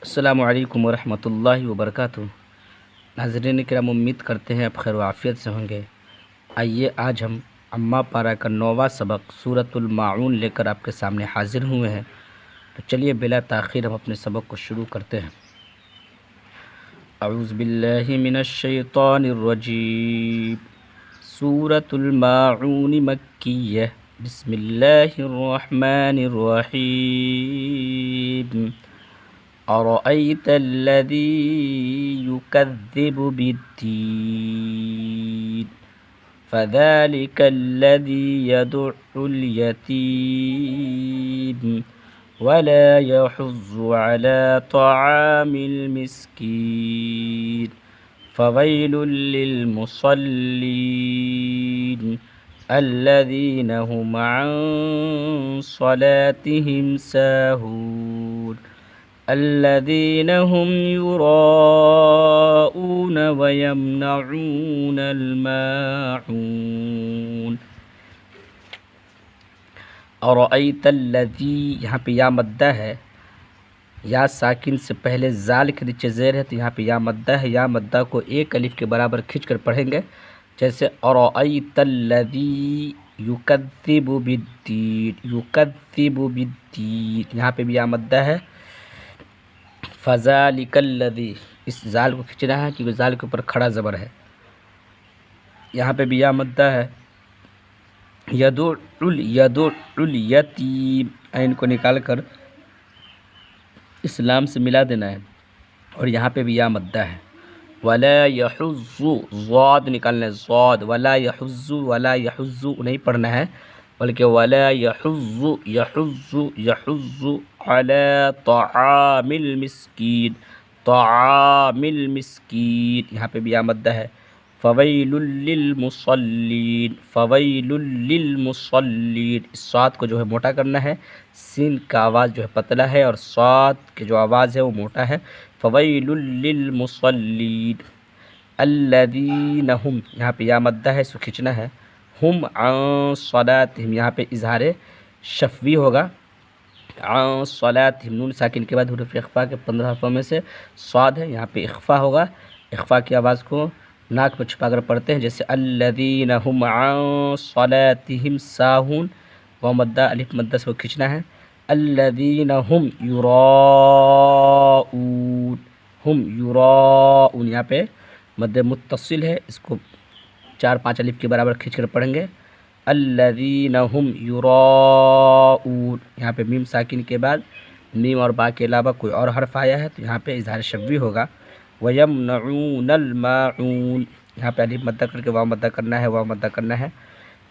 السلام علیکم ورحمۃ اللہ وبرکاتہ۔ ناظرین کرام، امید کرتے ہیں آپ خیر و عافیت سے ہوں گے۔ آئیے آج ہم اماں پارہ کا 9واں سبق سورۃ الماعون لے کر آپ کے سامنے حاضر ہوئے ہیں۔ تو چلیے بلا تاخیر ہم اپنے سبق کو شروع کرتے ہیں۔ اعوذ باللہ من الشیطان الرجیم۔ سورۃ الماعون مکیہ، بسم اللہ الرحمن الرحیم۔ أرأيت الذي يكذب بالدين فذلك الذي يدع اليتيم ولا يحض على طعام المسكين فويل للمصلين الذين هم عن صلاتهم ساهون الذين هم يراءون ويمنعون الماعون۔ أرأيت الذي، یہاں پہ یا مدہ ہے، یا ساکن سے پہلے زال کے نیچے زیر ہے، تو یہاں پہ یا مدہ ہے۔ یا مدہ کو ایک الف کے برابر کھنچ کر پڑھیں گے، جیسے أرأيت الذي يكذب بالدين، يكذب بالدين، یہاں پہ بھی یا مدہ ہے۔ فذلك الذی، اس زال کو کھینچنا ہے کیونکہ زال کے اوپر کھڑا زبر ہے۔ یہاں پہ بھی یا مدہ ہے۔ یدع الیتیم، عین کو نکال کر اس لام سے ملا دینا ہے، اور یہاں پہ بھی یا مدہ ہے۔ ولا یحض، ضاد نکالنا ہے، ضاد، ولا یحض، ولا یحض نہیں پڑھنا ہے، بلکہ ولا یحض، یحض، یحض علی طعام المسکین، طعام المسکین، یہاں پہ بھی یا مدہ ہے۔ فویل للمصلین، فویل للمصلین، اس صاد کو جو ہے موٹا کرنا ہے، سین کا آواز جو ہے پتلا ہے اور صاد کی جو آواز ہے وہ موٹا ہے۔ فویل للمصلین الذین هم، یہاں پہ یا مدہ ہے، اس کو کھینچنا ہے۔ ہم عن صلاتہم، یہاں پہ اظہار شفوی ہوگا۔ عن صلاتہم، نون ساکن کے بعد حروف اخفا کے 15 حرفوں میں سے صاد ہے، یہاں پہ اخفا ہوگا۔ اخفا کی آواز کو ناک پہ چھپا کر پڑھتے ہیں، جیسے الذین هم عن صلاتہم ساہون، واو مدہ الف مدہ سے وہ کھینچنا ہے۔ الذین هم یراؤون، ہم یراؤون، یہاں پہ مد متصل ہے، اس کو 4-5 الف کے برابر کھینچ کر پڑھیں گے۔ الذین هم یراؤون، یہاں پہ میم ساکن کے بعد میم اور با کے علاوہ کوئی اور حرف آیا ہے تو یہاں پہ اظہار شفوی ہوگا۔ وَيَمْنَعُونَ الْمَاعُونَ، یہاں پہ الف مدہ کر کے واو مدہ کرنا ہے، واو مدہ کرنا ہے۔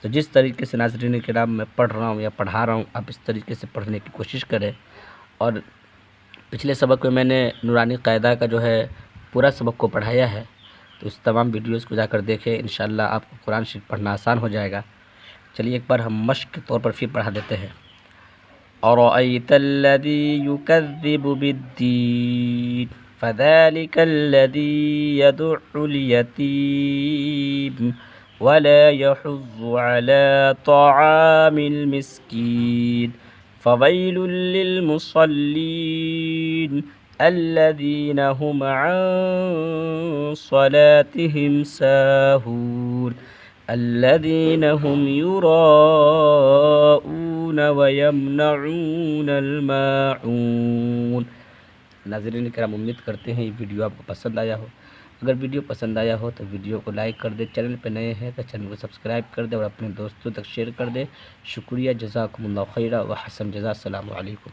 تو جس طریقے سے ناظرین کرام میں پڑھ رہا ہوں یا پڑھا رہا ہوں، آپ اس طریقے سے پڑھنے کی کوشش کریں۔ اور پچھلے سبق میں نے نورانی قاعدہ کا جو ہے پورا سبق کو پڑھایا ہے، تو اس تمام ویڈیوز کو جا کر دیکھیں، انشاءاللہ آپ کو قرآن شریف پڑھنا آسان ہو جائے گا۔ چلیے ایک بار ہم مشق کے طور پر پھر پڑھا دیتے ہیں۔ أرأيت الذي يكذب بالدين فذلك الذي يدع اليتيم ولا يحض على طعام المسكين فويل للمصلين الذين هم عن صلاتهم ساهون الذين هم يراءون ويمنعون الماعون۔ ناظرین کرام، امید کرتے ہیں یہ ویڈیو آپ کو پسند آیا ہو۔ اگر ویڈیو پسند آیا ہو تو ویڈیو کو لائک کر دیں، چینل پہ نئے ہیں تو چینل کو سبسکرائب کر دیں اور اپنے دوستوں تک شیئر کر دیں۔ شکریہ، جزاکم اللہ خیرا و حسن جزا۔ السلام علیکم۔